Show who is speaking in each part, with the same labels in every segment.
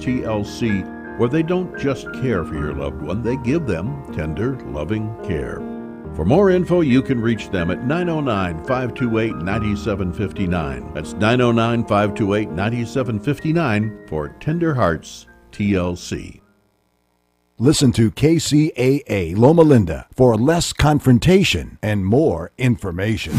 Speaker 1: TLC, where they don't just care for your loved one, they give them tender, loving care. For more info, you can reach them at 909-528-9759. That's 909-528-9759 for Tender Hearts TLC.
Speaker 2: Listen to KCAA Loma Linda for less confrontation and more information.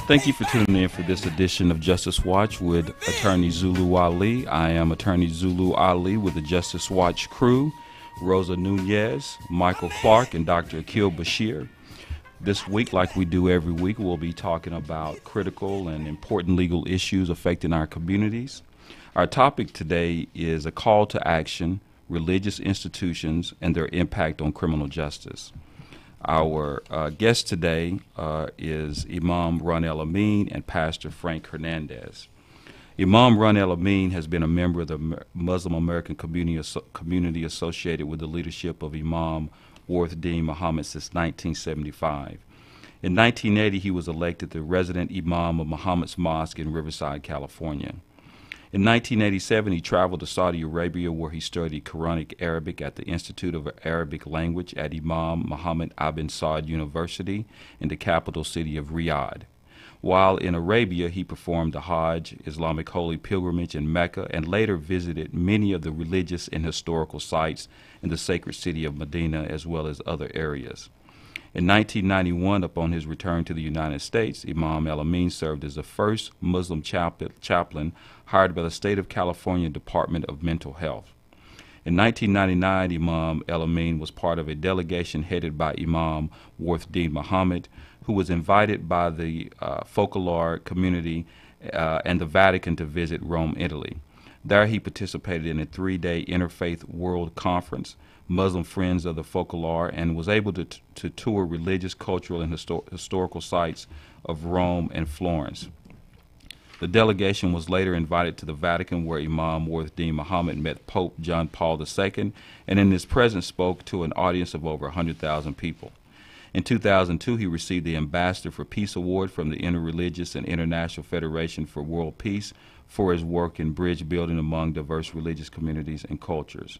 Speaker 3: Thank you for tuning in for this edition of Justice Watch with Attorney Zulu Ali. I am Attorney Zulu Ali with the Justice Watch crew, Rosa Nunez, Michael Clark, and Dr. Akil Bashir. This week, like we do every week, we'll be talking about critical and important legal issues affecting our communities. Our topic today is a call to action, religious institutions, and their impact on criminal justice. Our guest today is Imam Ron El Amin and Pastor Frank Hernandez. Imam Ron El Amin has been a member of the Muslim American community associated with the leadership of Imam Warith Deen Muhammad since 1975. In 1980, he was elected the resident Imam of Muhammad's Mosque in Riverside, California. In 1987, he traveled to Saudi Arabia, where he studied Quranic Arabic at the Institute of Arabic Language at Imam Muhammad Ibn Saud University in the capital city of Riyadh. While in Arabia, he performed the Hajj, Islamic holy pilgrimage in Mecca, and later visited many of the religious and historical sites in the sacred city of Medina, as well as other areas. In 1991, upon his return to the United States, Imam El Amin served as the first Muslim chaplain hired by the State of California Department of Mental Health. In 1999, Imam El Amin was part of a delegation headed by Imam Warith Deen Muhammad, who was invited by the folklore community and the Vatican to visit Rome, Italy. There he participated in a 3-day Interfaith World Conference, Muslim Friends of the Folklore, and was able to tour religious, cultural, and historical sites of Rome and Florence. The delegation was later invited to the Vatican, where Imam Warith Deen Muhammad met Pope John Paul II, and in his presence spoke to an audience of over 100,000 people. In 2002, he received the Ambassador for Peace Award from the Interreligious and International Federation for World Peace for his work in bridge building among diverse religious communities and cultures.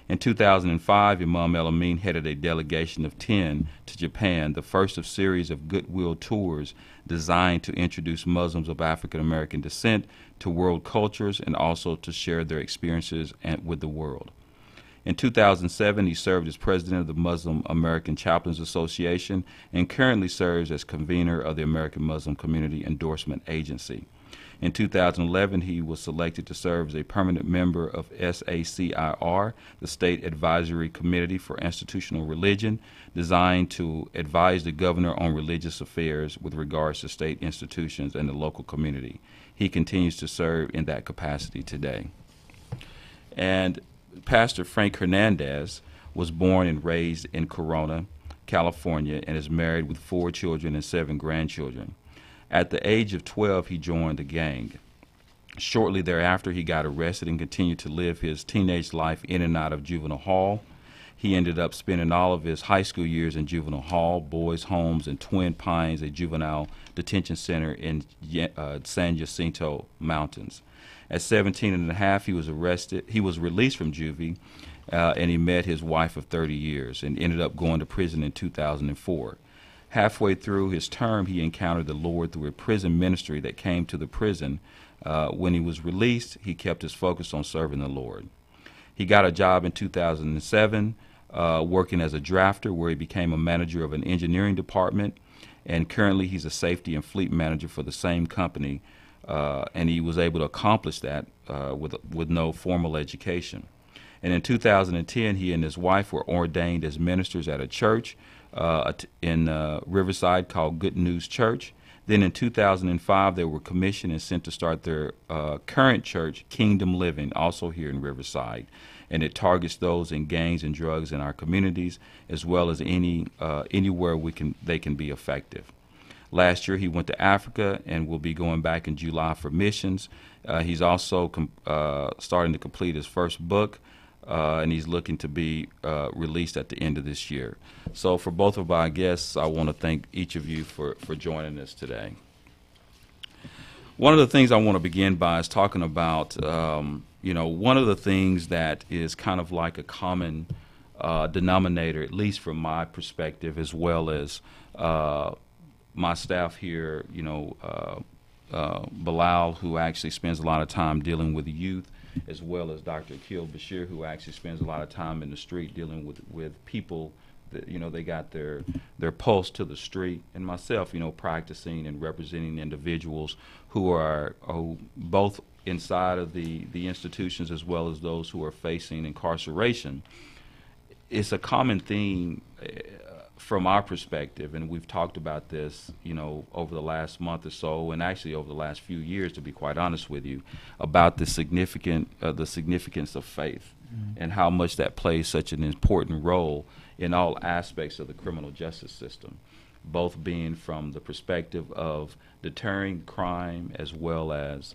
Speaker 3: In 2005, Imam El Amin headed a delegation of 10 to Japan, the first of a series of goodwill tours designed to introduce Muslims of African American descent to world cultures and also to share their experiences with the world. In 2007, he served as president of the Muslim American Chaplains Association and currently serves as convener of the American Muslim Community Endorsement Agency. In 2011, he was selected to serve as a permanent member of SACIR, the State Advisory Committee for Institutional Religion, designed to advise the governor on religious affairs with regards to state institutions and the local community. He continues to serve in that capacity today. And Pastor Frank Hernandez was born and raised in Corona, California, and is married with 4 children and 7 grandchildren. At the age of 12, he joined the gang. Shortly thereafter, he got arrested and continued to live his teenage life in and out of juvenile hall. He ended up spending all of his high school years in juvenile hall, boys' homes, and Twin Pines, a juvenile detention center in San Jacinto Mountains. At 17 and a half, he was arrested. He was released from juvie, and he met his wife of 30 years and ended up going to prison in 2004. Halfway through his term, he encountered the Lord through a prison ministry that came to the prison. When he was released, he kept his focus on serving the Lord. He got a job in 2007 working as a drafter, where he became a manager of an engineering department, and currently he's a safety and fleet manager for the same company, and he was able to accomplish that with no formal education. And in 2010, he and his wife were ordained as ministers at a church in Riverside called Good News Church. Then in 2005, they were commissioned and sent to start their current church, Kingdom Living, also here in Riverside. And it targets those in gangs and drugs in our communities, as well as anywhere they can be effective. Last year, he went to Africa and will be going back in July for missions. He's also starting to complete his first book, and he's looking to be released at the end of this year. So for both of our guests, I want to thank each of you for joining us today. One of the things I want to begin by is talking about, one of the things that is kind of like a common denominator, at least from my perspective, as well as my staff here, Bilal, who actually spends a lot of time dealing with youth, as well as Dr. Akil Bashir, who actually spends a lot of time in the street dealing with people that, they got their pulse to the street, and myself, practicing and representing individuals who are both inside of the institutions as well as those who are facing incarceration. It's a common theme from our perspective, and we've talked about this, over the last month or so, and actually over the last few years, to be quite honest with you, about the significance of faith, and how much that plays such an important role in all aspects of the criminal justice system, both being from the perspective of deterring crime, as well as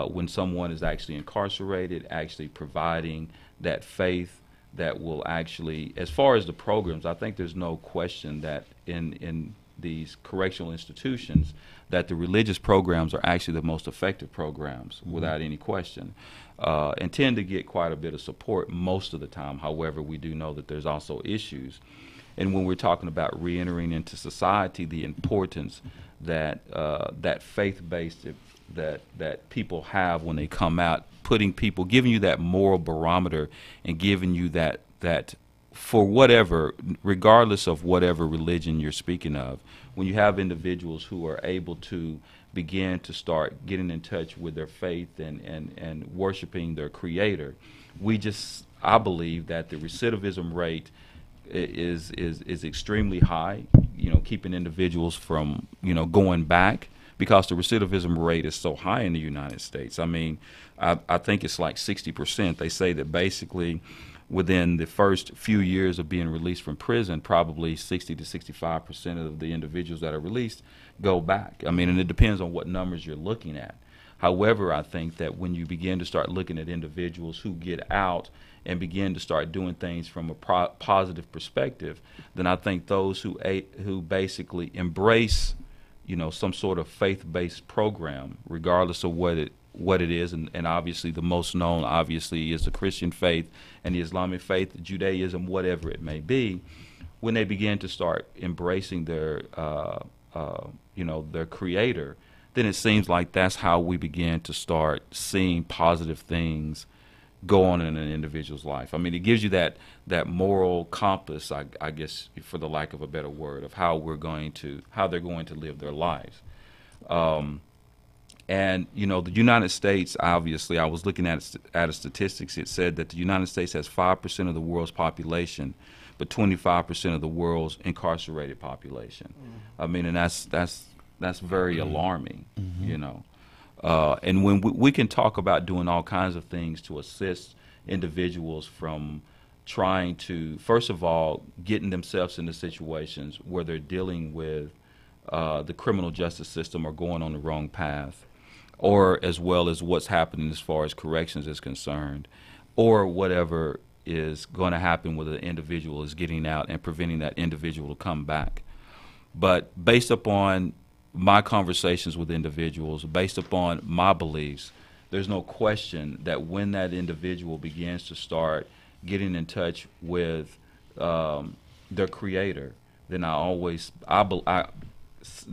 Speaker 3: when someone is actually incarcerated, actually providing that faith that will actually, as far as the programs, I think there's no question that in these correctional institutions that the religious programs are actually the most effective programs, without any question, and tend to get quite a bit of support most of the time. However, we do know that there's also issues. And when we're talking about reentering into society, the importance that that faith-based that people have when they come out, giving you that moral barometer, and giving you that for whatever, regardless of whatever religion you're speaking of, when you have individuals who are able to begin to start getting in touch with their faith and worshiping their Creator, I believe that the recidivism rate is extremely high, keeping individuals from, going back, because the recidivism rate is so high in the United States. I mean, I think it's like 60%. They say that basically within the first few years of being released from prison, probably 60 to 65% of the individuals that are released go back. I mean, and it depends on what numbers you're looking at. However, I think that when you begin to start looking at individuals who get out and begin to start doing things from a positive perspective, then I think those who basically embrace, some sort of faith-based program, regardless of what it is, and obviously the most known, obviously, is the Christian faith and the Islamic faith, Judaism, whatever it may be, when they begin to start embracing their Creator, then it seems like that's how we begin to start seeing positive things go on in an individual's life. I mean, it gives you that moral compass, I guess, for the lack of a better word, of how they're going to live their lives. And, the United States, obviously, I was looking at statistics. It said that the United States has 5% of the world's population, but 25% of the world's incarcerated population. I mean, and that's very alarming, and when we can talk about doing all kinds of things to assist individuals from trying to, first of all, getting themselves into situations where they're dealing with the criminal justice system or going on the wrong path, or as well as what's happening as far as corrections is concerned, or whatever is going to happen when the individual is getting out and preventing that individual to come back. But based upon my conversations with individuals, based upon my beliefs, there's no question that when that individual begins to start getting in touch with their Creator, then I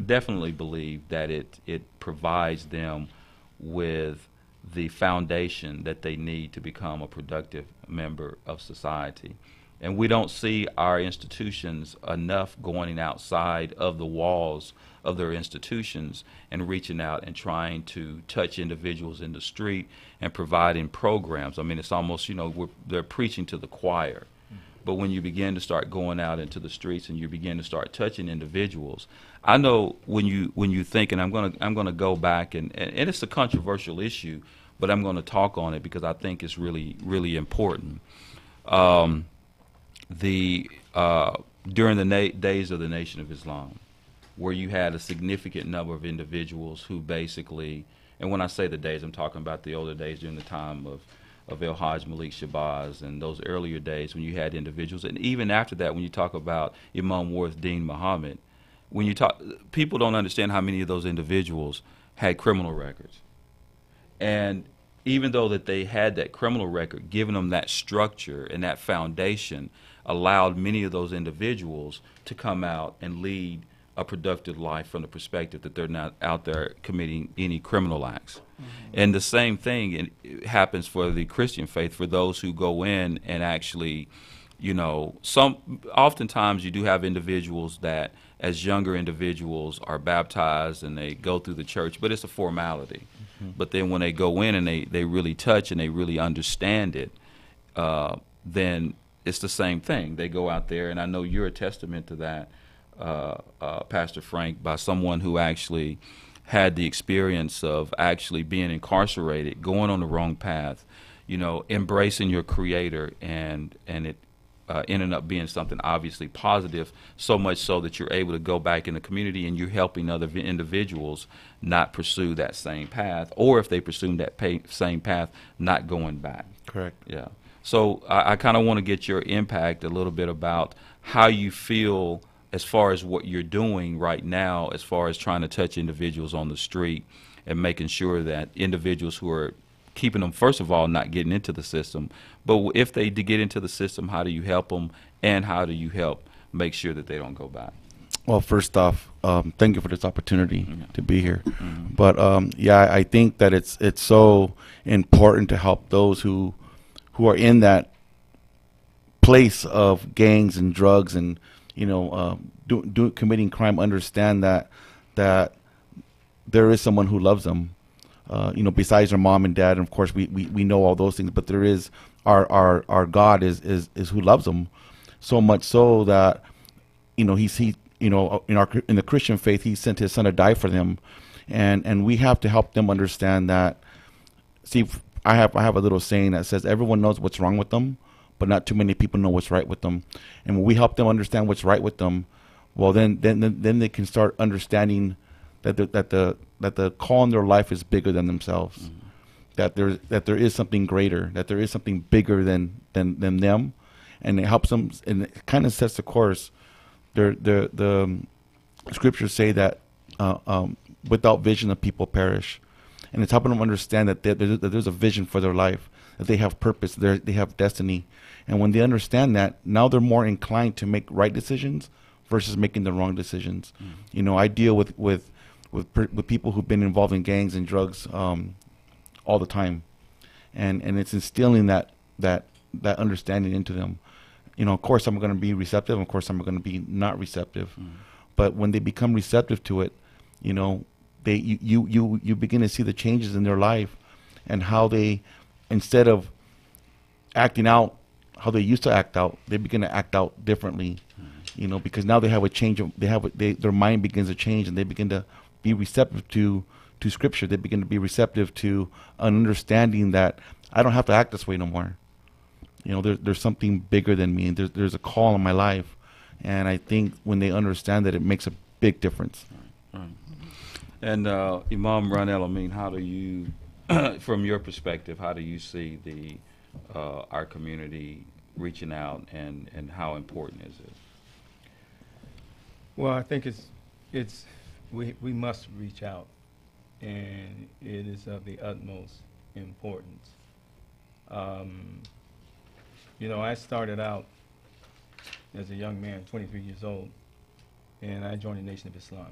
Speaker 3: definitely believe that it provides them with the foundation that they need to become a productive member of society. And we don't see our institutions enough going outside of the walls of their institutions and reaching out and trying to touch individuals in the street and providing programs. I mean, it's almost, they're preaching to the choir. But when you begin to start going out into the streets and you begin to start touching individuals, I know when you think, and I'm gonna go back and it's a controversial issue, but I'm going to talk on it because I think it's really, really important. During the days of the Nation of Islam, where you had a significant number of individuals who basically, and when I say the days, I'm talking about the older days during the time of El Hajj Malik Shabazz and those earlier days when you had individuals, and even after that, when you talk about Imam Worth Deen Muhammad, when you talk, people don't understand how many of those individuals had criminal records. And even though that they had that criminal record, giving them that structure and that foundation allowed many of those individuals to come out and lead a productive life from the perspective that they're not out there committing any criminal acts. And the same thing it happens for the Christian faith, for those who go in and actually, oftentimes you do have individuals that as younger individuals are baptized and they go through the church, but it's a formality. But then when they go in and they really touch and they really understand it, then it's the same thing. They go out there, and I know you're a testament to that, Pastor Frank, by someone who actually had the experience of actually being incarcerated, going on the wrong path, embracing your Creator, and it ended up being something obviously positive, so much so that you're able to go back in the community and you're helping other individuals not pursue that same path, or if they pursue that same path, not going back.
Speaker 4: Correct.
Speaker 3: Yeah. So I kind of want to get your impact a little bit about how you feel as far as what you're doing right now, as far as trying to touch individuals on the street and making sure that individuals who are keeping them, first of all, not getting into the system, but if they do get into the system, how do you help them, and how do you help make sure that they don't go back?
Speaker 4: Well, first off, thank you for this opportunity to be here. But I think that it's so important to help those who are in that place of gangs and drugs and committing crime, understand that there is someone who loves them. Besides their mom and dad, and of course we know all those things, but there is our God is who loves them, so much so that in the Christian faith, He sent His Son to die for them, and we have to help them understand that. See, I have a little saying that says everyone knows what's wrong with them, but not too many people know what's right with them. And when we help them understand what's right with them, well, then they can start understanding that the call in their life is bigger than themselves. That there is something greater, that there is something bigger than them, and it helps them, and it kind of sets the course. The scriptures say that without vision the people perish, and it's helping them understand that there's a vision for their life, that they have purpose, they have destiny, and when they understand that, now they're more inclined to make right decisions versus making the wrong decisions. I deal with people who've been involved in gangs and drugs all the time, and it's instilling that understanding into them. Of course I'm going to be receptive, of course I'm going to be not receptive, but when they become receptive to it, you begin to see the changes in their life, and how they, instead of acting out how they used to act out, they begin to act out differently, because now they have a change their mind begins to change, and they begin to be receptive to Scripture. They begin to be receptive to an understanding that I don't have to act this way no more. There's something bigger than me, and there's a call in my life, and I think when they understand that, it makes a big difference.
Speaker 3: Right. And Imam Ron El Amin, how do you, from your perspective, how do you see our community reaching out, and how important is it?
Speaker 5: Well, I think we must reach out, and it is of the utmost importance. I started out as a young man, 23 years old, and I joined the Nation of Islam,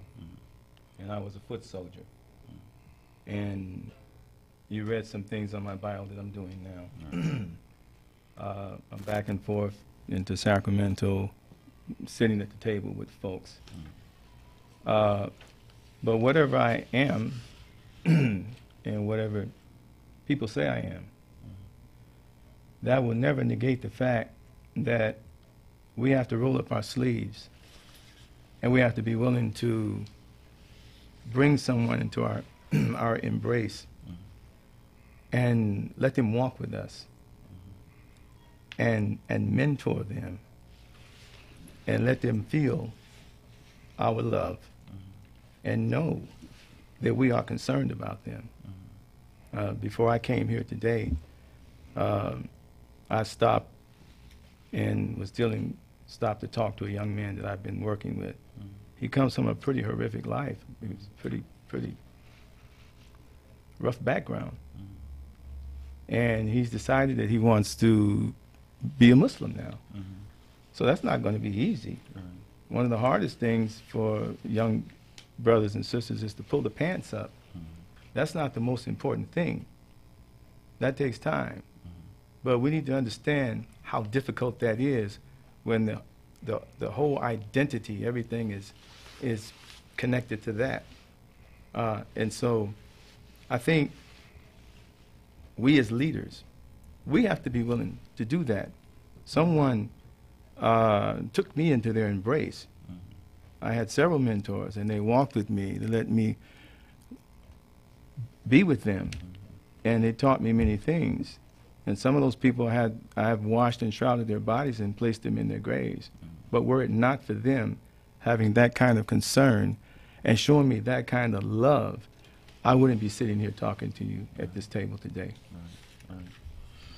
Speaker 5: and I was a foot soldier. And you read some things on my bio that I'm doing now. I'm back and forth into Sacramento, sitting at the table with folks. But whatever I am, and whatever people say I am, that will never negate the fact that we have to roll up our sleeves, and we have to be willing to bring someone into our embrace and let them walk with us, and mentor them, and let them feel our love, and know that we are concerned about them. Before I came here today, I stopped and stopped to talk to a young man that I've been working with. He comes from a pretty horrific life. He was pretty rough background. And he's decided that he wants to be a Muslim now. So that's not going to be easy. One of the hardest things for young brothers and sisters is to pull the pants up. That's not the most important thing. That takes time. But we need to understand how difficult that is when the whole identity, everything is connected to that. And so I think we as leaders, we have to be willing to do that. Someone took me into their embrace. I had several mentors, and they walked with me. They let me be with them, and they taught me many things. And some of those people I have washed and shrouded their bodies and placed them in their graves. But were it not for them having that kind of concern and showing me that kind of love, I wouldn't be sitting here talking to you at this table today.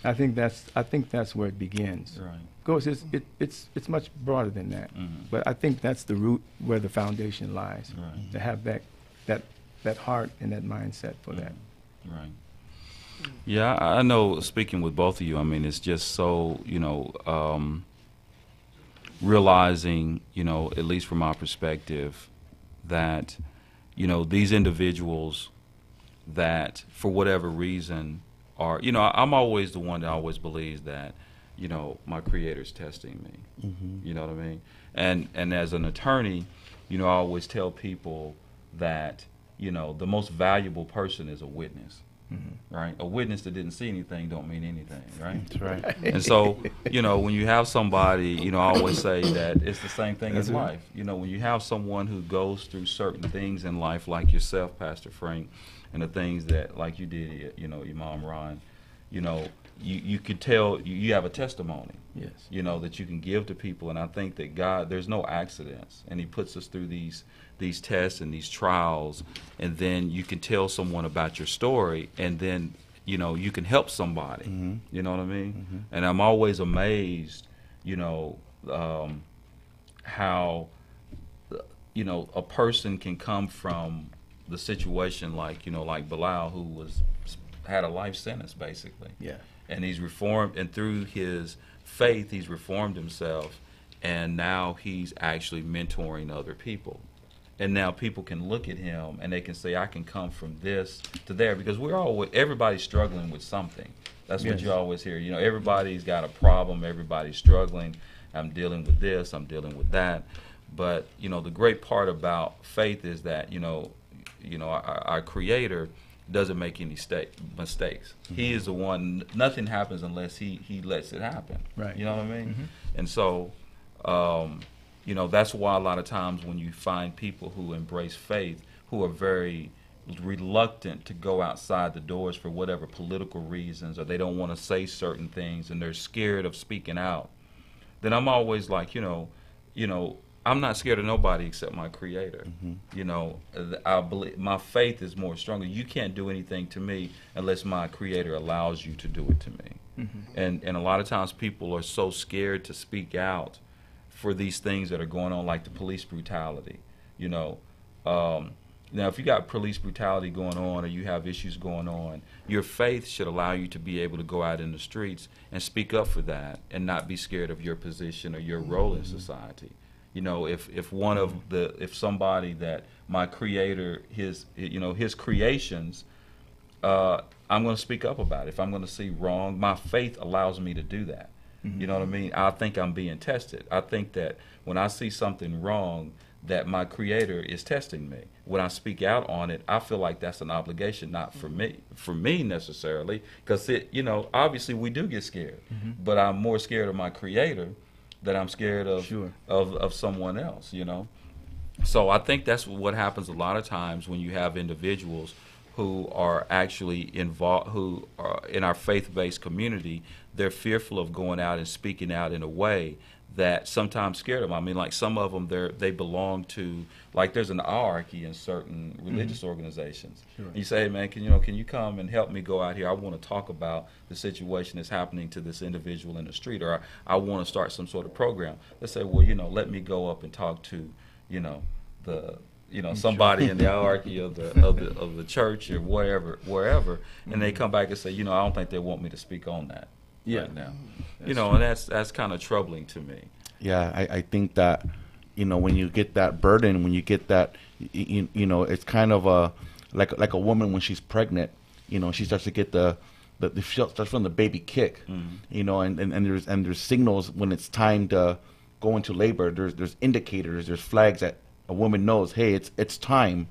Speaker 5: I think that's where it begins. Of course, it's much broader than that, but I think that's the root where the foundation lies. To have that heart and that mindset for that.
Speaker 3: Right. Yeah, I know. Speaking with both of you, I mean, it's just so realizing, at least from our perspective, that these individuals that for whatever reason are, I'm always the one that always believes that, my Creator's testing me. You know what I mean? And as an attorney, I always tell people that, the most valuable person is a witness. Right? A witness that didn't see anything don't mean anything, right?
Speaker 4: That's right.
Speaker 3: And so, when you have somebody, I always say that it's the same thing in life. When you have someone who goes through certain things in life, like yourself, Pastor Frank, and the things that, like you did, Imam Ron, you could tell you have a testimony.
Speaker 5: Yes.
Speaker 3: That you can give to people. And I think that God, there's no accidents, and He puts us through these tests and these trials, and then you can tell someone about your story, and then you can help somebody. You know what I mean? And I'm always amazed, how a person can come from the situation like Bilal, who had a life sentence basically.
Speaker 5: Yeah.
Speaker 3: And he's reformed, and through his faith he's reformed himself, and now he's actually mentoring other people. And now people can look at him and they can say, I can come from this to there, because everybody's struggling with something. That's what you always hear. Everybody's got a problem, everybody's struggling. I'm dealing with this, I'm dealing with that. But, the great part about faith is that, our Creator doesn't make any mistakes. He is the one, nothing happens unless he lets it happen.
Speaker 5: Right.
Speaker 3: You know what I mean? And so, that's why a lot of times when you find people who embrace faith, who are very reluctant to go outside the doors for whatever political reasons, or they don't want to say certain things and they're scared of speaking out, then I'm always like, I'm not scared of nobody except my Creator. I believe my faith is more stronger. You can't do anything to me unless my Creator allows you to do it to me. And a lot of times people are so scared to speak out for these things that are going on, like the police brutality. Now, if you got police brutality going on, or you have issues going on, your faith should allow you to be able to go out in the streets and speak up for that, and not be scared of your position or your role in society. If somebody that my Creator, his creations, I'm going to speak up about it. If I'm going to see wrong, my faith allows me to do that. You know what I mean? I think I'm being tested. I think that when I see something wrong, that my Creator is testing me. When I speak out on it, I feel like that's an obligation, not for me necessarily, because obviously we do get scared, but I'm more scared of my Creator than I'm scared of of someone else. So I think that's what happens a lot of times when you have individuals who are actually involved, who are in our faith-based community. They're fearful of going out and speaking out in a way that sometimes scare them. I mean, like some of them, they belong to, like there's an hierarchy in certain religious organizations.
Speaker 5: Sure.
Speaker 3: You say, hey, man, can you come and help me go out here? I want to talk about the situation that's happening to this individual in the street, or I want to start some sort of program. They say, well, let me go up and talk to, somebody in the hierarchy of the church or wherever, and they come back and say, I don't think they want me to speak on that right now. And that's kind of troubling to me.
Speaker 4: Yeah, I think that, when you get that burden, when you get that, it's kind of like a woman when she's pregnant, she starts to get the starts from the baby kick, and there's signals when it's time to go into labor. There's indicators, there's flags that a woman knows, hey, it's time,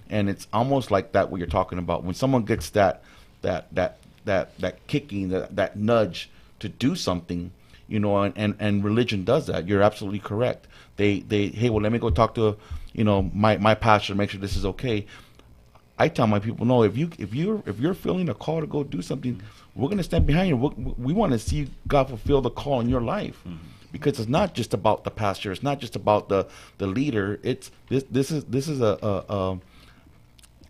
Speaker 4: and it's almost like that what you're talking about. When someone gets that kicking, that nudge to do something, and religion does that. You're absolutely correct. They hey, well, let me go talk to my pastor, make sure this is okay. I tell my people, no, if you're feeling a call to go do something, we're going to stand behind you. We want to see God fulfill the call in your life, because it's not just about the pastor, it's not just about the leader. It's this is a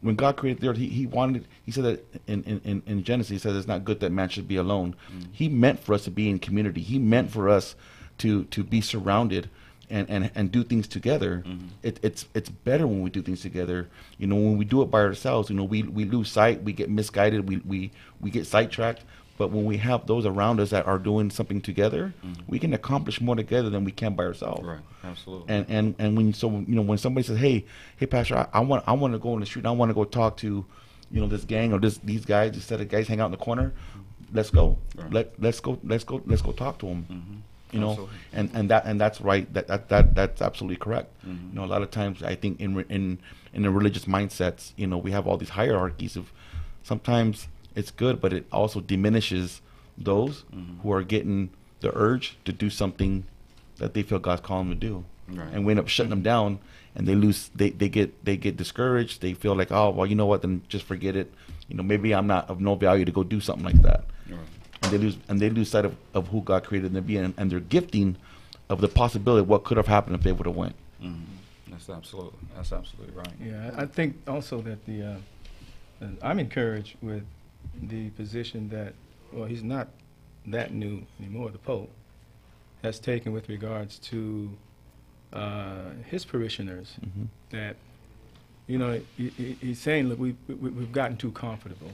Speaker 4: when God created the earth, he said that in Genesis, he said it's not good that man should be alone. He meant for us to be in community. He meant for us to be surrounded and do things together. It's better when we do things together. When we do it by ourselves, we lose sight, we get misguided, we get sidetracked. But when we have those around us that are doing something together, we can accomplish more together than we can by ourselves.
Speaker 3: Right, absolutely.
Speaker 4: And when somebody says, hey pastor, I want to go on the street, I want to go talk to this gang or these guys, this set of guys hang out in the corner, let's go. Right. Let's go talk to them.
Speaker 3: Absolutely.
Speaker 4: And that's right. That's absolutely correct. A lot of times I think in the religious mindsets, we have all these hierarchies of, sometimes it's good, but it also diminishes those who are getting the urge to do something that they feel God's calling them to do. Right. And we end up shutting them down, and they get discouraged. They feel like, oh, well, you know what, then just forget it. Maybe I'm not of no value to go do something like that. Right. And they lose sight of who God created them to be, and their gifting of the possibility of what could have happened if they would have went.
Speaker 3: That's absolutely right.
Speaker 5: Yeah, I think also that I'm encouraged with the position that, well, he's not that new anymore, the Pope has taken with regards to his parishioners, that, he's saying, look, we've gotten too comfortable,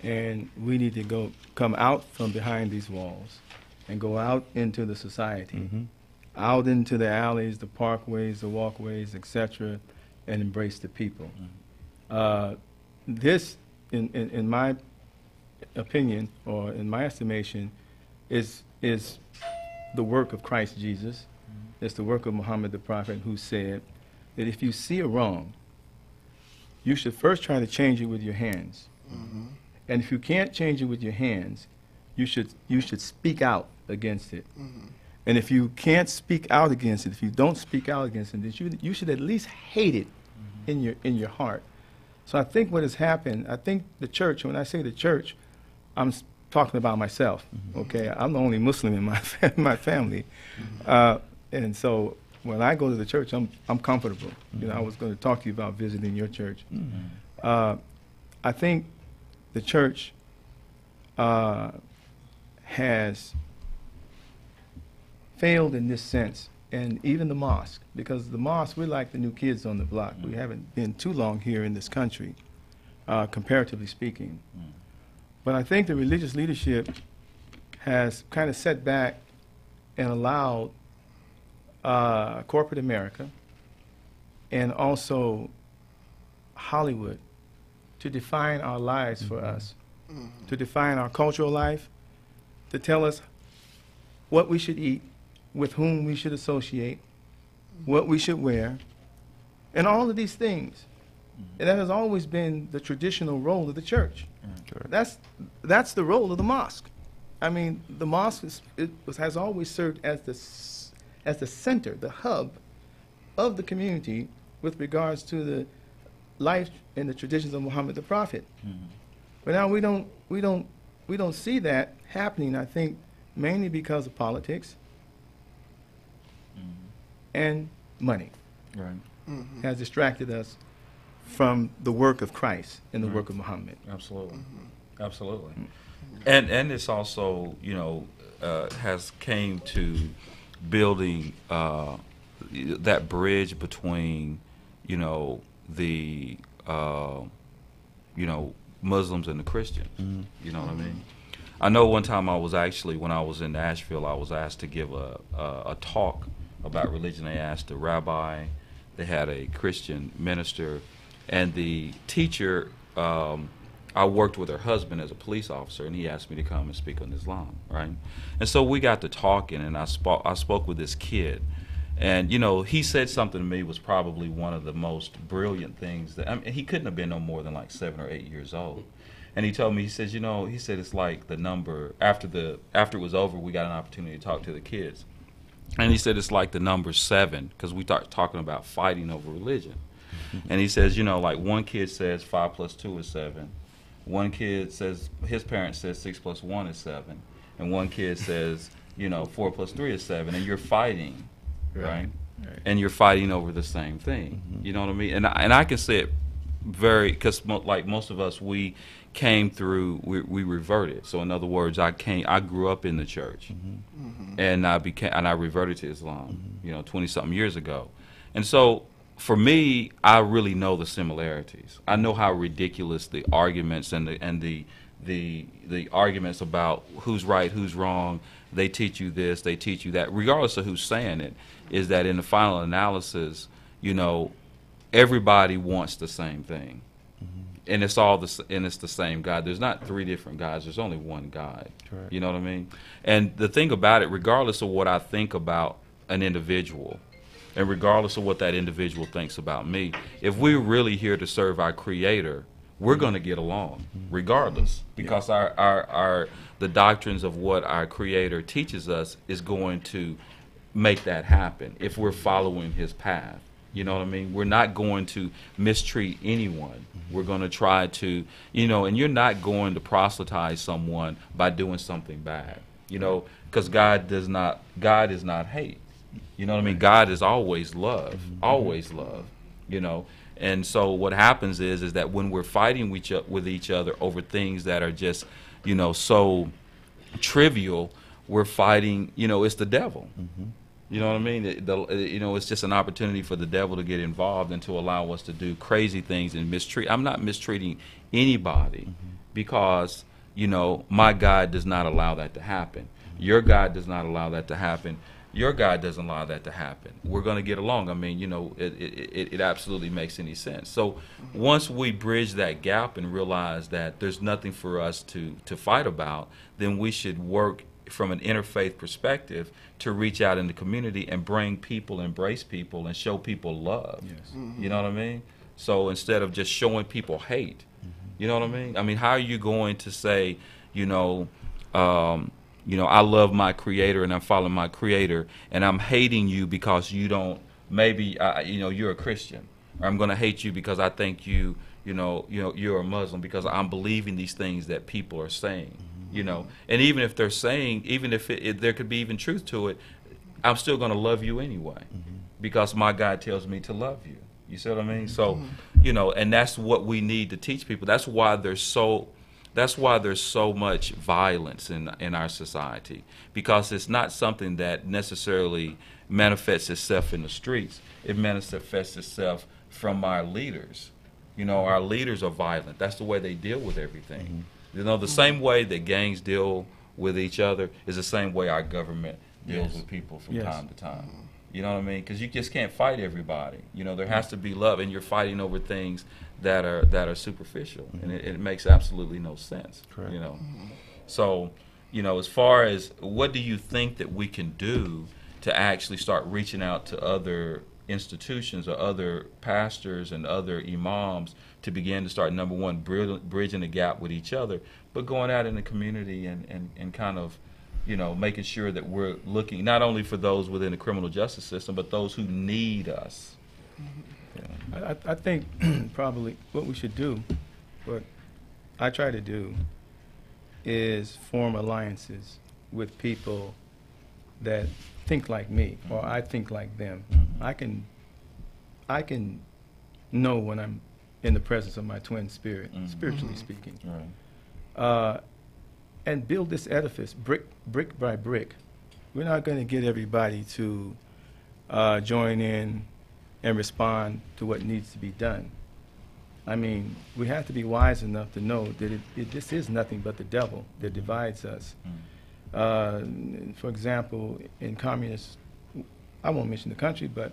Speaker 5: and we need to come out from behind these walls and go out into the society, out into the alleys, the parkways, the walkways, etc., and embrace the people. This, in my opinion, or in my estimation, is the work of Christ Jesus. It's the work of Muhammad the Prophet, who said that if you see a wrong, you should first try to change it with your hands. And if you can't change it with your hands, you should speak out against it. And if you can't speak out against it, if you don't speak out against it, you should at least hate it in your heart. So I think what has happened, I think the church, when I say the church, I'm talking about myself, okay? I'm the only Muslim in my family. And so when I go to the church, I'm comfortable. I was going to talk to you about visiting your church. I think the church has failed in this sense, and even the mosque, because the mosque, we're like the new kids on the block. We haven't been too long here in this country, comparatively speaking. But I think the religious leadership has kind of set back and allowed corporate America and also Hollywood to define our lives for us, to define our cultural life, to tell us what we should eat, with whom we should associate, what we should wear, and all of these things. And that has always been the traditional role of the church. That's the role of the mosque. I mean, the mosque has always served as the center, the hub of the community with regards to the life and the traditions of Muhammad the Prophet. But now we don't see that happening, I think, mainly because of politics, and money
Speaker 3: Right.
Speaker 5: has distracted us from the work of Christ and the
Speaker 3: Right.
Speaker 5: work of Muhammad.
Speaker 3: Absolutely. Absolutely. And it's also, has came to building that bridge between, the Muslims and the Christians. You know what I mean? I know one time when I was in Nashville, I was asked to give a talk about religion. They asked a rabbi, they had a Christian minister, and the teacher, I worked with her husband as a police officer, and he asked me to come and speak on Islam, right? And so we got to talking, and I spoke with this kid. And, he said something to me was probably one of the most brilliant things he couldn't have been no more than like 7 or 8 years old. And he told me, he says, he said it's like the number, after it was over, we got an opportunity to talk to the kids. And he said it's like the number 7, because we start talking about fighting over religion. And he says, like one kid says 5 plus 2 is 7. One kid says, his parent says 6 plus 1 is 7. And one kid says, 4 plus 3 is 7. And you're fighting, right? And you're fighting over the same thing. You know what I mean? And I can say it because like most of us, we came through, we reverted. So in other words, I grew up in the church, and I reverted to Islam, 20-something years ago. And so for me, I really know the similarities. I know how ridiculous the arguments and the arguments about who's right, who's wrong, they teach you this, they teach you that, regardless of who's saying it, is that in the final analysis, everybody wants the same thing. And it's the same God. There's not 3 different gods. There's only one God. Correct. You know what I mean? And the thing about it, regardless of what I think about an individual, and regardless of what that individual thinks about me, if we're really here to serve our Creator, we're going to get along, regardless, because the doctrines of what our Creator teaches us is going to make that happen if we're following His path. You know what I mean? We're not going to mistreat anyone. We're going to try to, and you're not going to proselytize someone by doing something bad, because God is not hate. You know what I mean? God is always love, And so what happens is that when we're fighting with each other over things that are just, so trivial, we're fighting, it's the devil. You know what I mean? It's just an opportunity for the devil to get involved and to allow us to do crazy things and mistreat. I'm not mistreating anybody because, my God does not allow that to happen. Your God does not allow that to happen. Your God doesn't allow that to happen. We're going to get along. I mean, it absolutely makes any sense. So once we bridge that gap and realize that there's nothing for us to fight about, then we should work from an interfaith perspective to reach out in the community and bring people, embrace people, and show people love. Yes. You know what I mean? So instead of just showing people hate, you know what I mean? I mean, how are you going to say, I love my Creator and I'm following my Creator, and I'm hating you because you don't, maybe, you're a Christian, or I'm going to hate you because I think you're a Muslim, because I'm believing these things that people are saying. And even if they're saying, even if there could be even truth to it, I'm still going to love you anyway, because my God tells me to love you. You see what I mean? So, and that's what we need to teach people. That's why there's so much violence in our society, because it's not something that necessarily manifests itself in the streets. It manifests itself from our leaders. Our leaders are violent. That's the way they deal with everything. The same way that gangs deal with each other is the same way our government deals with people from time to time. You know what I mean? Because you just can't fight everybody. There has to be love, and you're fighting over things that are superficial, and it makes absolutely no sense. Correct. So, as far as what do you think that we can do to actually start reaching out to other institutions or other pastors and other imams to begin to start, number one, bridging the gap with each other, but going out in the community and kind of, making sure that we're looking not only for those within the criminal justice system, but those who need us.
Speaker 5: I think probably what we should do, what I try to do, is form alliances with people that think like me, or I think like them. I can know when I'm in the presence of my twin spirit, spiritually speaking.
Speaker 3: Right.
Speaker 5: And build this edifice brick by brick. We're not going to get everybody to join in and respond to what needs to be done. I mean, we have to be wise enough to know that this is nothing but the devil that divides us. For example, in communist, I won't mention the country, but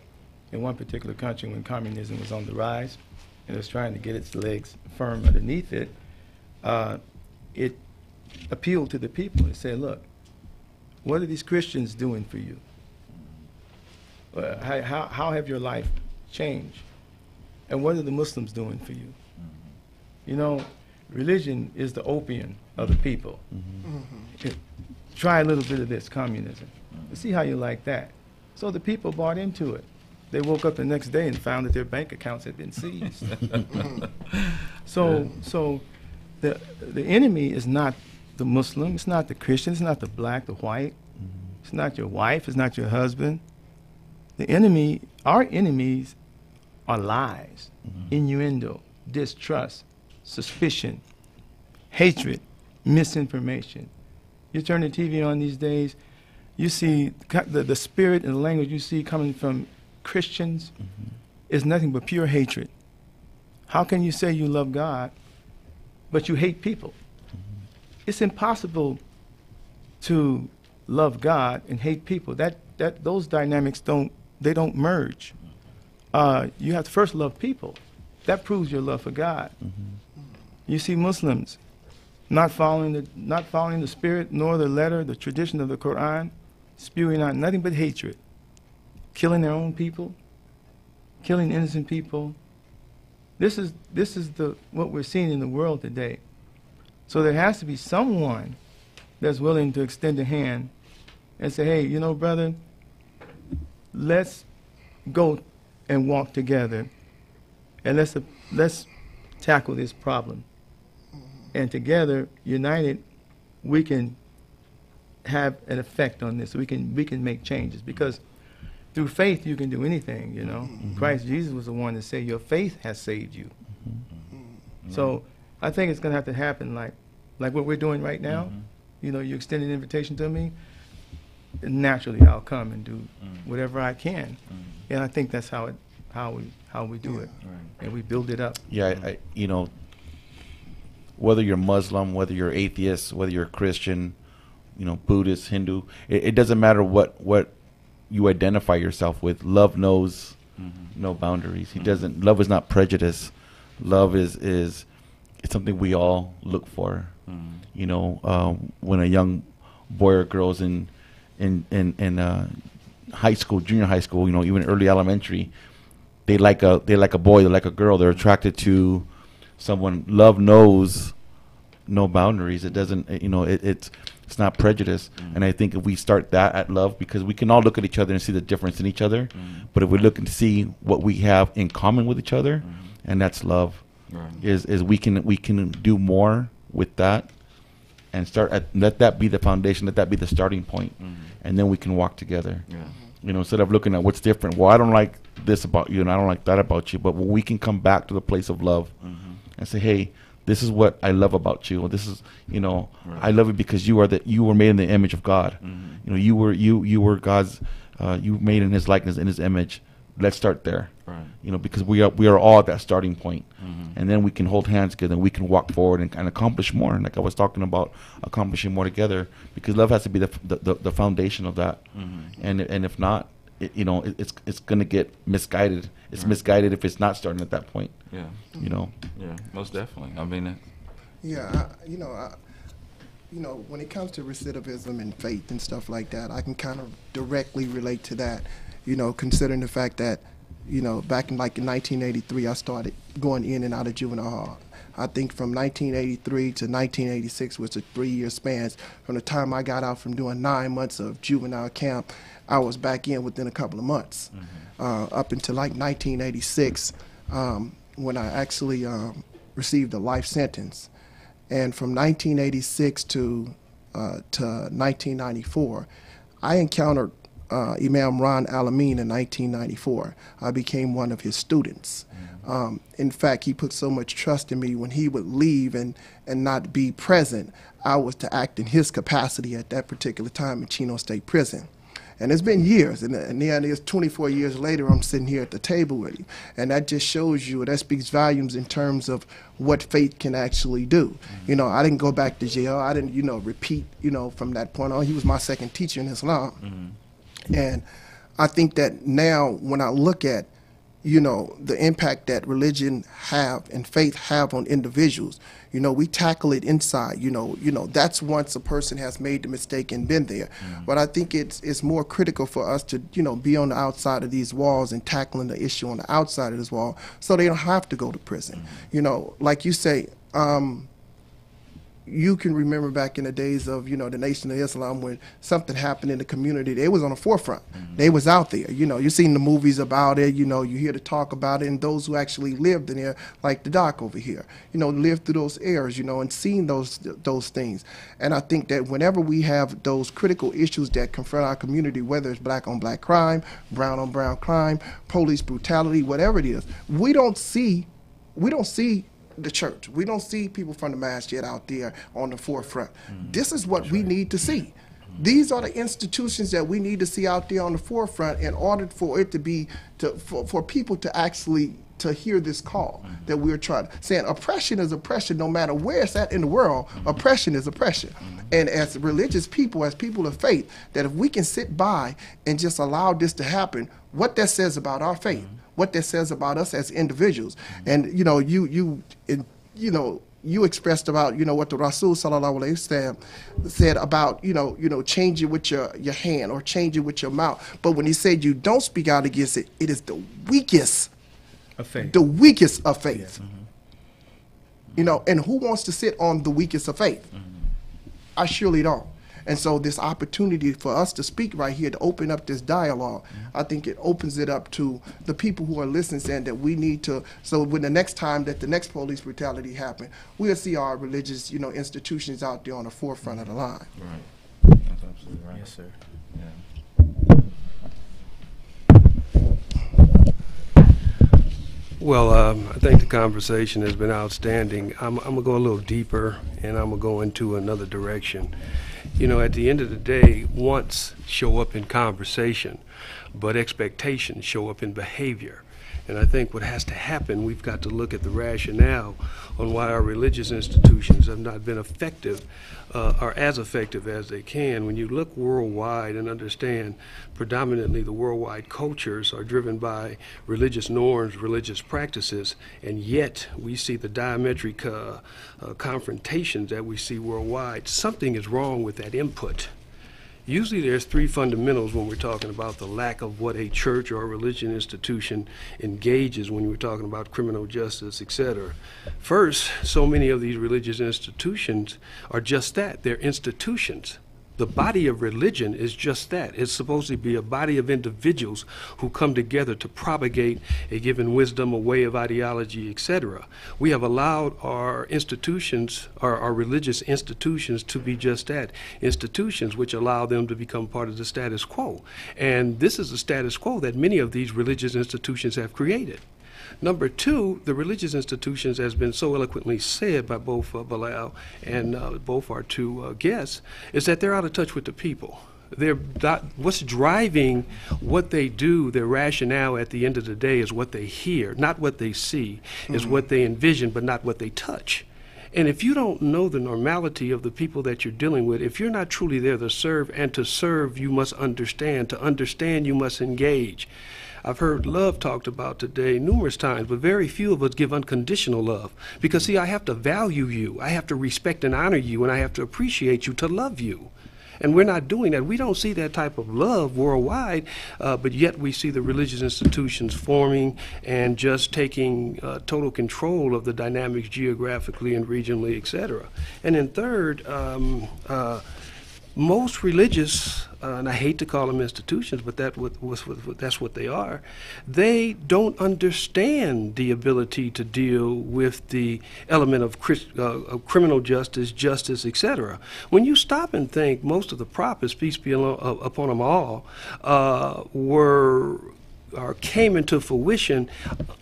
Speaker 5: in one particular country when communism was on the rise and it was trying to get its legs firm underneath it, it appealed to the people and said, look, what are these Christians doing for you? How have your life changed? And what are the Muslims doing for you? You know, religion is the opium of the people. Try a little bit of this, communism. See how you like that. So the people bought into it. They woke up the next day and found that their bank accounts had been seized. So the enemy is not the Muslim, it's not the Christian, it's not the black, the white, it's not your wife, it's not your husband. The enemy, our enemies are lies, innuendo, distrust, suspicion, hatred, misinformation. You turn the TV on these days, you see the spirit and the language you see coming from Christians is nothing but pure hatred. How can you say you love God, but you hate people? It's impossible to love God and hate people. Those dynamics don't merge. You have to first love people. That proves your love for God. You see Muslims not following the spirit nor the letter, the tradition of the Quran, spewing out nothing but hatred, killing their own people, killing innocent people. This is what we're seeing in the world today. So there has to be someone that's willing to extend a hand and say, hey, you know, brother, let's go and walk together and let's tackle this problem. And together, united, we can have an effect on this. We can make changes, because through faith you can do anything, you know. Christ Jesus was the one that said your faith has saved you. So I think it's going to have to happen like what we're doing right now. You know, you extend an invitation to me, naturally I'll come and do whatever I can. And I think that's how we do it. And we build it up.
Speaker 4: Yeah, you know, whether you're Muslim, whether you're atheist, whether you're Christian, you know, Buddhist, Hindu, it doesn't matter what you identify yourself with. Love knows no boundaries. Love is not prejudice. Love is it's something we all look for. You know, when a young boy or girl's in high school, junior high school, you know, even early elementary, they like a boy, they like a girl, they're attracted to someone. Love knows no boundaries. It doesn't, you know, it's not prejudice. And I think if we start that at love, because we can all look at each other and see the difference in each other, but if we look and see what we have in common with each other, and that's love, is we can do more with that, and let that be the foundation, let that be the starting point, and then we can walk together. You know, instead of looking at what's different. Well, I don't like this about you, and I don't like that about you. But when we can come back to the place of love and say, hey, this is what I love about you. This is, you know, I love you because you were made in the image of God. You know, you were God's, you made in His likeness, in His image. Let's start there. You know, because we are all at that starting point, and then we can hold hands together and we can walk forward and accomplish more. And like I was talking about, accomplishing more together, because love has to be the foundation of that. And if not, you know, it's going to get misguided. It's misguided if it's not starting at that point. You know.
Speaker 3: Yeah, most definitely. I mean,
Speaker 6: you know, when it comes to recidivism and faith and stuff like that, I can kind of directly relate to that. You know, considering the fact that, you know, back in 1983, I started going in and out of juvenile hall. I think from 1983 to 1986 was a 3-year span. From the time I got out from doing 9 months of juvenile camp, I was back in within a couple of months. Up until like 1986, when I actually received a life sentence. And from 1986 to 1994, I encountered Imam Ron Alameen in 1994. I became one of his students. In fact, he put so much trust in me when he would leave and not be present. I was to act in his capacity at that particular time in Chino State Prison. And it's been years, and then it's 24 years later, I'm sitting here at the table with you. And that just shows you, that speaks volumes in terms of what faith can actually do. You know, I didn't go back to jail. I didn't, repeat, from that point on. He was my second teacher in Islam. And I think that now when I look at, the impact that religion have and faith have on individuals, we tackle it inside, that's once a person has made the mistake and been there. But I think it's more critical for us to, be on the outside of these walls and tackling the issue on the outside of this wall so they don't have to go to prison. Like you say, you can remember back in the days of, the Nation of Islam, when something happened in the community, they was on the forefront. They was out there. You've seen the movies about it, you hear the talk about it, and those who actually lived in there, like the doc over here, lived through those eras, and seen those things. And I think that whenever we have those critical issues that confront our community, whether it's black on black crime, brown on brown crime, police brutality, whatever it is, we don't see the church. We don't see people from the masjid out there on the forefront. This is what we need to see. These are the institutions that we need to see out there on the forefront in order for it to be, for people to actually to hear this call that we're trying, saying oppression is oppression no matter where it's at in the world. Oppression is oppression. And as religious people, as people of faith, that if we can sit by and just allow this to happen, what that says about our faith, what that says about us as individuals. And you expressed about what the Rasul sallallahu alaihi wasallam said about change it with your hand or change it with your mouth. But when he said you don't speak out against it, it is the weakest of faith. The weakest of faith. Yeah. And who wants to sit on the weakest of faith? I surely don't. And so this opportunity for us to speak right here, to open up this dialogue, I think it opens it up to the people who are listening, saying that we need to, so when the next time that the next police brutality happen, we'll see our religious, institutions out there on the forefront of the line.
Speaker 5: Right. That's absolutely right. Yes, sir. Yeah.
Speaker 7: Well, I think the conversation has been outstanding. I'm going to go a little deeper, and I'm going to go into another direction. At the end of the day, wants show up in conversation, but expectations show up in behavior. And I think what has to happen, we've got to look at the rationale on why our religious institutions have not been effective or as effective as they can. When you look worldwide and understand predominantly the worldwide cultures are driven by religious norms, religious practices, and yet we see the diametric confrontations that we see worldwide, something is wrong with that input. Usually there's three fundamentals when we're talking about the lack of what a church or a religion institution engages when we're talking about criminal justice, etc. First, so many of these religious institutions are just that. They're institutions. The body of religion is just that. It's supposed to be a body of individuals who come together to propagate a given wisdom, a way of ideology, etc. We have allowed our institutions, our religious institutions, to be just that, institutions which allow them to become part of the status quo. And this is the status quo that many of these religious institutions have created. Number two, the religious institutions, has been so eloquently said by both Bilal and both our two guests, is that they're out of touch with the people. They're not, what's driving what they do, their rationale at the end of the day is what they hear, not what they see, is what they envision, but not what they touch. And if you don't know the normality of the people that you're dealing with, if you're not truly there to serve, and to serve you must understand, to understand you must engage. I've heard love talked about today numerous times, but very few of us give unconditional love. Because see, I have to value you, I have to respect and honor you, and I have to appreciate you to love you. And we're not doing that. We don't see that type of love worldwide, but yet we see the religious institutions forming and just taking total control of the dynamics geographically and regionally, et cetera. And then third, most religious, and I hate to call them institutions, but that's what they are, they don't understand the ability to deal with the element of criminal justice, etc. When you stop and think, most of the prophets, peace be upon them all, came into fruition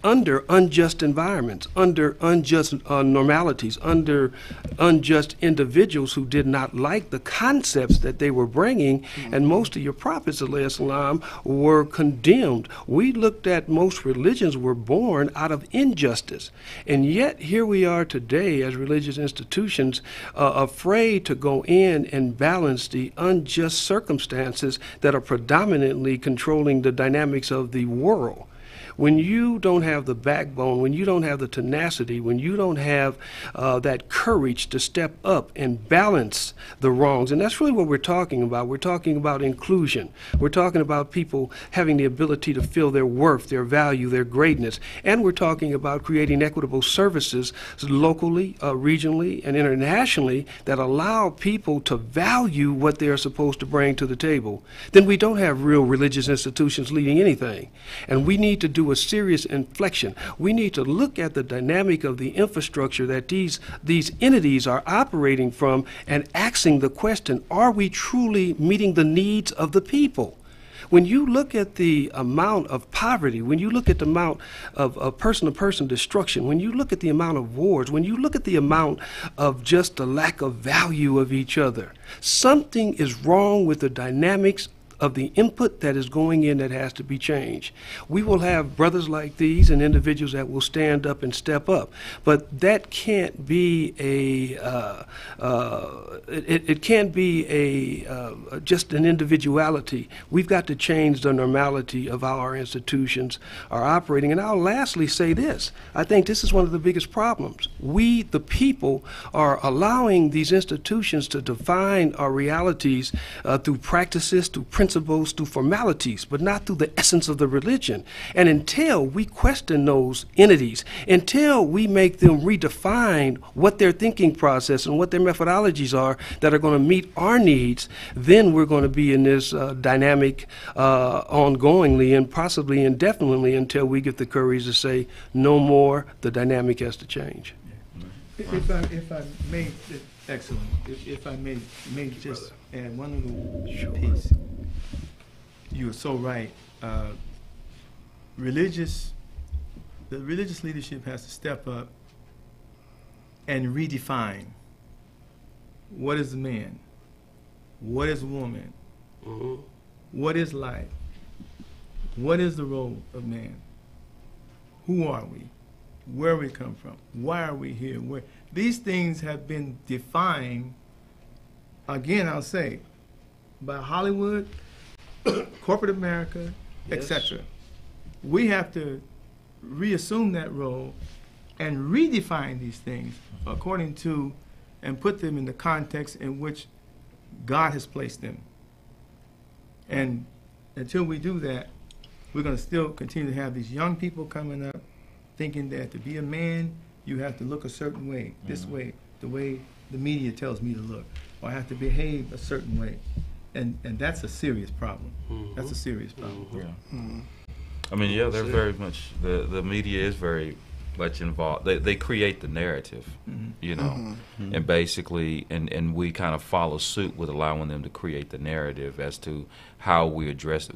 Speaker 7: under unjust environments, under unjust normalities, under unjust individuals who did not like the concepts that they were bringing, and most of your prophets, alayhi salam, were condemned. We looked at most religions were born out of injustice, and yet here we are today as religious institutions afraid to go in and balance the unjust circumstances that are predominantly controlling the dynamics of the world. When you don't have the backbone, when you don't have the tenacity, when you don't have that courage to step up and balance the wrongs, and that's really what we're talking about. We're talking about inclusion. We're talking about people having the ability to feel their worth, their value, their greatness, and we're talking about creating equitable services locally, regionally, and internationally that allow people to value what they are supposed to bring to the table. Then we don't have real religious institutions leading anything, and we need to do a serious inflection. We need to look at the dynamic of the infrastructure that these entities are operating from and asking the question, are we truly meeting the needs of the people? When you look at the amount of poverty, when you look at the amount of person-to-person destruction, when you look at the amount of wars, when you look at the amount of just the lack of value of each other, something is wrong with the dynamics of the input that is going in that has to be changed. We will have brothers like these and individuals that will stand up and step up, but that can't be it can't be just an individuality. We've got to change the normality of how our institutions are operating. And I'll lastly say this. I think this is one of the biggest problems. We, the people, are allowing these institutions to define our realities through practices, through principles, through formalities, but not through the essence of the religion. And until we question those entities, until we make them redefine what their thinking process and what their methodologies are that are going to meet our needs, then we're going to be in this dynamic ongoingly and possibly indefinitely until we get the courage to say no more. The dynamic has to change.
Speaker 5: If I may, excellent. If I may just add one little piece. You are so right. The religious leadership has to step up and redefine what is a man, what is a woman, what is life, what is the role of man, who are we, where we come from, why are we here, these things have been defined, again I'll say, by Hollywood, corporate America, etc. We have to reassume that role and redefine these things according to and put them in the context in which God has placed them. And until we do that, we're going to still continue to have these young people coming up thinking that to be a man, you have to look a certain way, this way, the way the media tells me to look, or I have to behave a certain way. And that's a serious problem. That's a serious problem.
Speaker 3: I mean, yeah, they're very much, the media is very much involved. They create the narrative, you know, and basically, and we kind of follow suit with allowing them to create the narrative as to how we address it.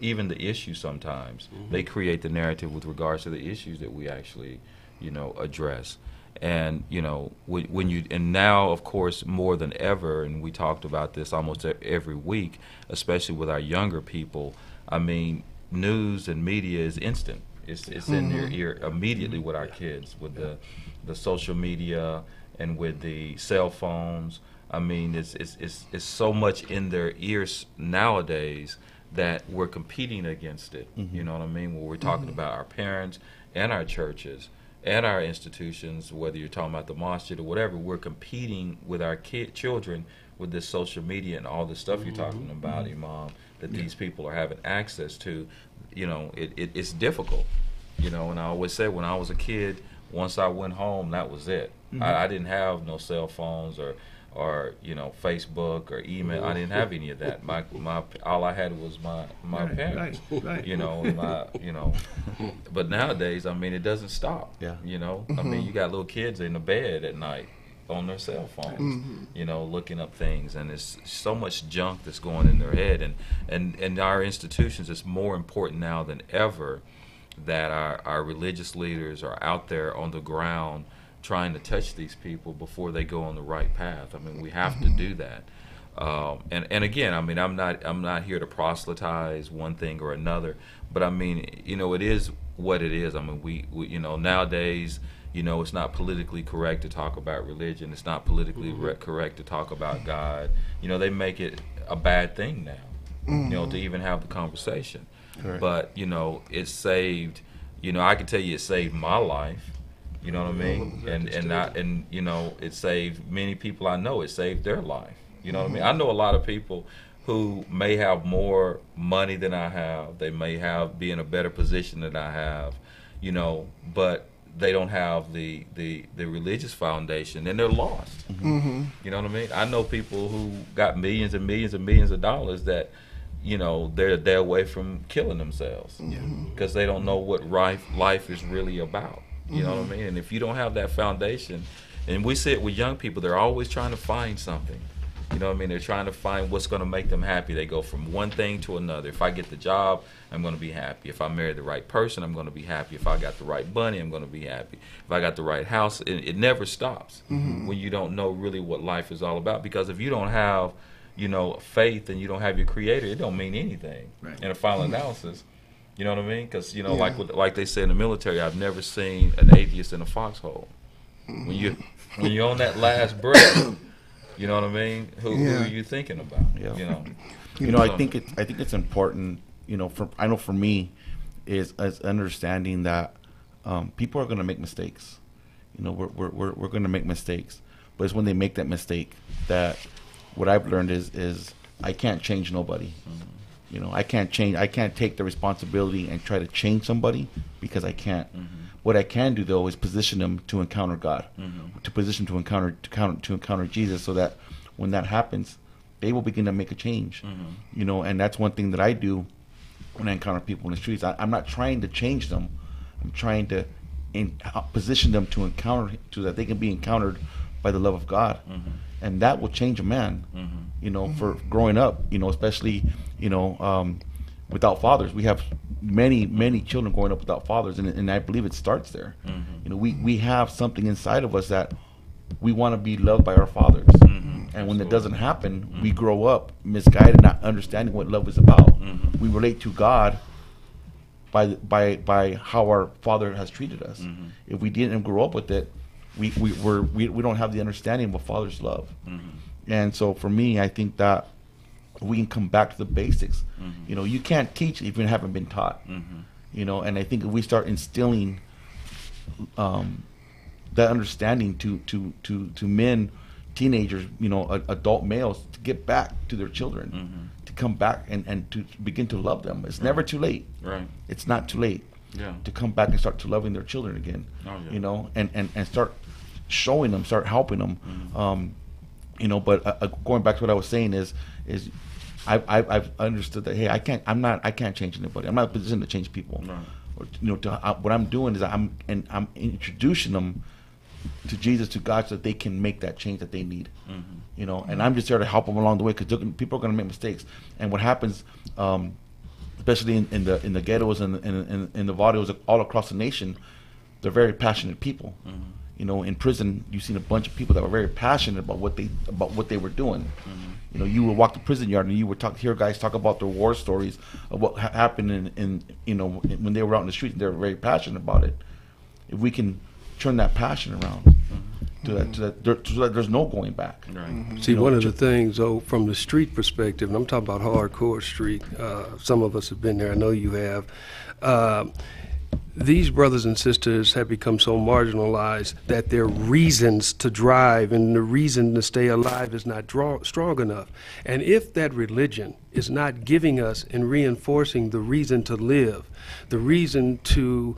Speaker 3: Even the issue sometimes, they create the narrative with regards to the issues that we actually, you know, address. And, you know, and now, of course, more than ever, and we talked about this almost every week, especially with our younger people, I mean, news and media is instant. It's in their ear immediately with our kids, with the social media and with the cell phones. I mean, it's so much in their ears nowadays that we're competing against it. You know what I mean? When we're talking about our parents and our churches and our institutions, whether you're talking about the masjid or whatever, we're competing with our children with this social media and all this stuff you're talking about, Imam, that these people are having access to. You know, it's difficult, you know, and I always said when I was a kid, once I went home, that was it. I didn't have no cell phones or or Facebook or email. I didn't have any of that. My all I had was my parents.
Speaker 7: Right.
Speaker 3: But nowadays, I mean, it doesn't stop.
Speaker 4: Yeah.
Speaker 3: I mean, you got little kids in the bed at night on their cell phones, looking up things, and there's so much junk that's going in their head, and our institutions, it's more important now than ever that our religious leaders are out there on the ground trying to touch these people before they go on the right path. I mean, we have to do that. And again, I mean, I'm not here to proselytize one thing or another, but I mean, it is what it is. I mean, we nowadays, it's not politically correct to talk about religion. It's not politically correct to talk about God. They make it a bad thing now, to even have the conversation.
Speaker 4: Correct.
Speaker 3: But, it saved, I can tell you it saved my life. You know what I mean? And it saved many people I know. It saved their life. You know what I mean? I know a lot of people who may have more money than I have. They may be in a better position than I have, but they don't have the religious foundation, and they're lost. You know what I mean? I know people who got millions and millions and millions of dollars that, they're away from killing themselves because they don't know what life is really about. You know what I mean? And if you don't have that foundation, and we see it with young people, they're always trying to find something. You know what I mean? They're trying to find what's going to make them happy. They go from one thing to another. If I get the job, I'm going to be happy. If I marry the right person, I'm going to be happy. If I got the right money, I'm going to be happy. If I got the right house, it never stops when you don't know really what life is all about. Because if you don't have, faith and you don't have your Creator, it don't mean anything in a final analysis. You know what I mean? Because, like they say in the military, I've never seen an atheist in a foxhole. When you're on that last breath, you know what I mean? Who are you thinking about?
Speaker 4: Yeah. I think it's important. I know for me, is understanding that people are going to make mistakes. We're going to make mistakes, but it's when they make that mistake that what I've learned is I can't change nobody. I can't take the responsibility and try to change somebody because I can't. What I can do though is position them to encounter God, to position to encounter Jesus, so that when that happens, they will begin to make a change. And that's one thing that I do when I encounter people in the streets. I'm not trying to change them. I'm trying to position them to encounter, so that they can be encountered by the love of God, and that will change a man. For growing up, especially without fathers. We have many children growing up without fathers, and I believe it starts there. We have something inside of us that we want to be loved by our fathers, and when it doesn't happen, we grow up misguided, not understanding what love is about. We relate to God by how our Father has treated us. If we didn't grow up with it, we don't have the understanding of a father's love. And so for me, I think that we can come back to the basics. You can't teach if you haven't been taught. And I think if we start instilling that understanding to men, teenagers, adult males, to get back to their children, to come back and to begin to love them. It's never too late. Right. It's not too late. To come back and start to loving their children again. And start showing them, start helping them. But going back to what I was saying is I've understood that, hey, I can't change anybody. I'm not in a position to change people. What I'm doing is I'm introducing them to Jesus, to God, so that they can make that change that they need. And I'm just there to help them along the way, because people are going to make mistakes. And what happens, especially in the ghettos and in the barrios all across the nation, they're very passionate people. In prison, you've seen a bunch of people that were very passionate about what they were doing. You would walk the prison yard and you would hear guys talk about their war stories of what happened when they were out in the streets. They were very passionate about it. If we can turn that passion around so that there's no going back.
Speaker 7: See, one of the things, though, from the street perspective, and I'm talking about hardcore street. Some of us have been there. I know you have. These brothers and sisters have become so marginalized that their reasons to drive and the reason to stay alive is not strong enough. And if that religion is not giving us and reinforcing the reason to live, the reason to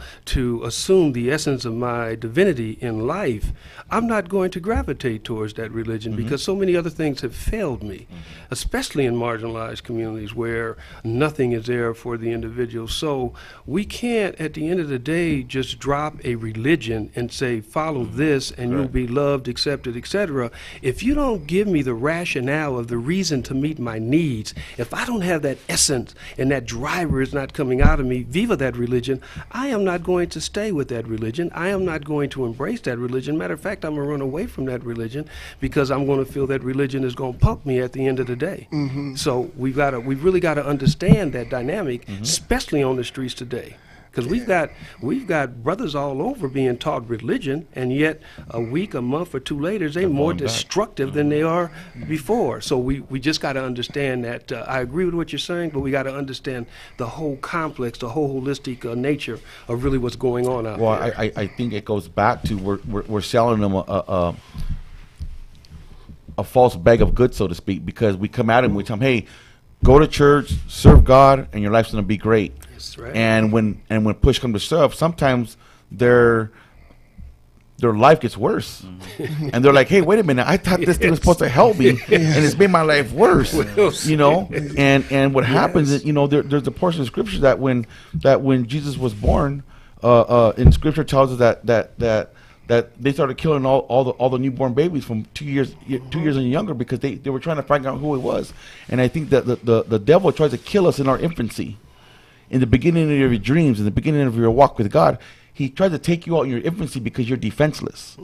Speaker 7: assume the essence of my divinity in life, I'm not going to gravitate towards that religion because so many other things have failed me, especially in marginalized communities where nothing is there for the individual. So we can't, at the end of the day, just drop a religion and say, follow this and you'll be loved, accepted, etc. If you don't give me the rationale of the reason to meet my needs, if I don't have that essence and that driver is not coming out of me, viva that religion, I am not going to stay with that religion. I am not going to embrace that religion. Matter of fact, I'm going to run away from that religion because I'm going to feel that religion is going to pump me at the end of the day. So we've really got to understand that dynamic, especially on the streets today. Because we've got brothers all over being taught religion, and yet a week, a month, or two later, they're more destructive than they are before. So we just got to understand that. I agree with what you're saying, but we got to understand the whole complex, the whole holistic nature of really what's going on out there.
Speaker 4: Well, I think it goes back to we're selling them a false bag of goods, so to speak, because we come at them, we tell them, hey, go to church, serve God, and your life's going to be great.
Speaker 7: That's right.
Speaker 4: And when push comes to shove, sometimes their life gets worse, and they're like, "Hey, wait a minute! I thought this thing was supposed to help me, and it's made my life worse." You know, and what happens is, you know, there's a portion of scripture that when Jesus was born, in scripture tells us that they started killing all the newborn babies from 2 years and younger because they were trying to find out who it was. And I think that the devil tries to kill us in our infancy. In the beginning of your dreams, in the beginning of your walk with God, he tries to take you out in your infancy because you're defenseless.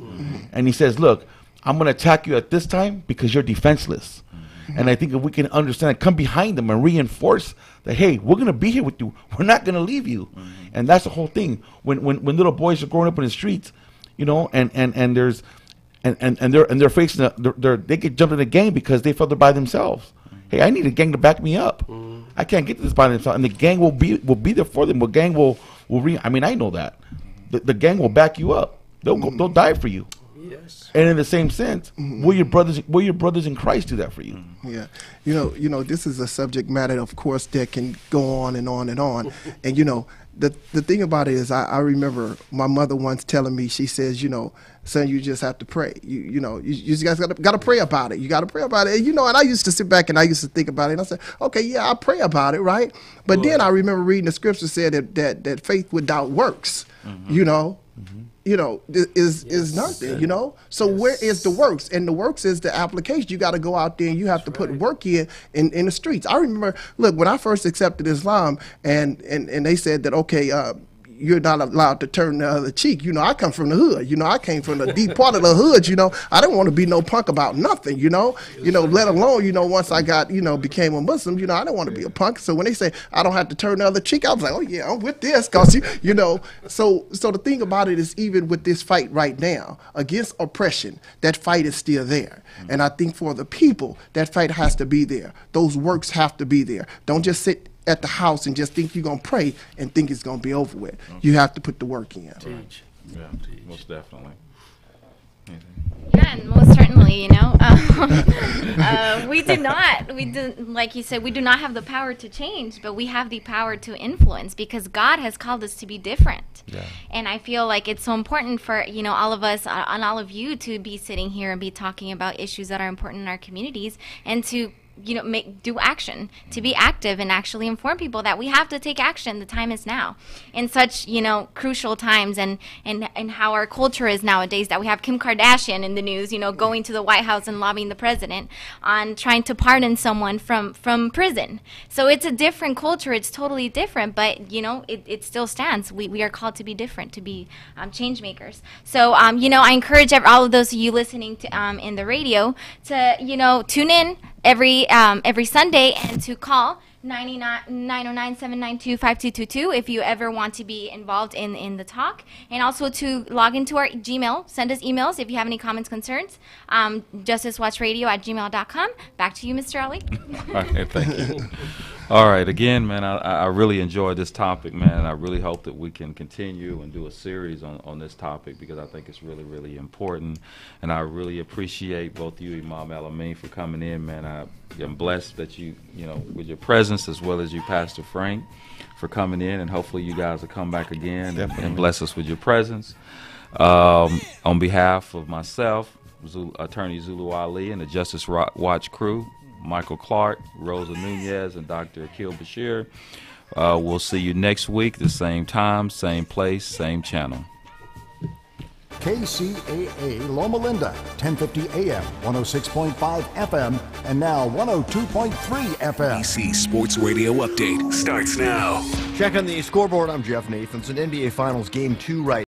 Speaker 4: And he says, look, I'm going to attack you at this time because you're defenseless. And I think if we can understand, come behind them and reinforce that, hey, we're going to be here with you. We're not going to leave you. And that's the whole thing. When little boys are growing up in the streets, you know, and they're facing they get jumped in a gang because they felt they're by themselves. Hey, I need a gang to back me up. I can't get to this by themselves, and the gang will be there for them. The gang will I mean, I know that the gang will back you up. They'll die for you.
Speaker 7: Yes.
Speaker 4: And in the same sense, will your brothers in Christ do that for you?
Speaker 6: Yeah, you know, this is a subject matter, of course, that can go on and on and on. And you know, the thing about it is, I remember my mother once telling me, she says, you know, son, you just have to pray. You know, you guys got to pray about it. You got to pray about it. And, you know, and I used to sit back and I used to think about it. And I said, okay, yeah, I pray about it, right? But then I remember reading the scripture said that faith without works, you know, is nothing, you know? So where is the works? And the works is the application. You got to go out there and you have to put work in the streets. I remember, look, when I first accepted Islam and they said that, okay, you're not allowed to turn the other cheek. You know, I come from the hood. You know, I came from the deep part of the hood. You know, I didn't want to be no punk about nothing. You know, let alone, you know, once I got, you know, became a Muslim, you know, I didn't want to be a punk. So when they say I don't have to turn the other cheek, I was like, oh yeah, I'm with this, cause you know. So the thing about it is, even with this fight right now against oppression, that fight is still there. And I think for the people, that fight has to be there. Those works have to be there. Don't just sit at the house and just think you're going to pray and think it's going to be over with. You have to put the work in.
Speaker 3: Teach. Yeah, most definitely.
Speaker 8: Yeah, and most certainly, you know, like you said, we do not have the power to change, but we have the power to influence because God has called us to be different. Yeah. And I feel like it's so important for, you know, all of us and all of you to be sitting here and be talking about issues that are important in our communities and to, you know, do action, to be active and actually inform people that we have to take action. The time is now in such, you know, crucial times and how our culture is nowadays, that we have Kim Kardashian in the news, you know, going to the White House and lobbying the president on trying to pardon someone from prison. So it's a different culture. It's totally different, but, you know, it still stands. We are called to be different, to be change makers. So, you know, I encourage all of those of you listening to in the radio to, you know, tune in every Sunday and to call 909-792-5222 if you ever want to be involved in the talk, and also to log into our Gmail, send us emails if you have any comments, concerns, justicewatchradio@gmail.com. Back to you, Mr. Ali.
Speaker 3: All right, thank you. All right, again, man, I really enjoyed this topic, man, and I really hope that we can continue and do a series on this topic because I think it's really, really important. And I really appreciate both you, Imam Alameen, for coming in, man. I am blessed that you know, with your presence, as well as you, Pastor Frank, for coming in, and hopefully you guys will come back again and bless us with your presence. On behalf of myself, Attorney Zulu Ali, and the Justice Watch crew, Michael Clark, Rosa Nunez, and Dr. Akil Bashir. We'll see you next week, the same time, same place, same channel.
Speaker 2: KCAA Loma Linda, 1050 AM, 106.5 FM, and now 102.3 FM.
Speaker 9: ABC Sports Radio Update starts now.
Speaker 10: Checking the scoreboard, I'm Jeff Nathanson. NBA Finals Game 2 right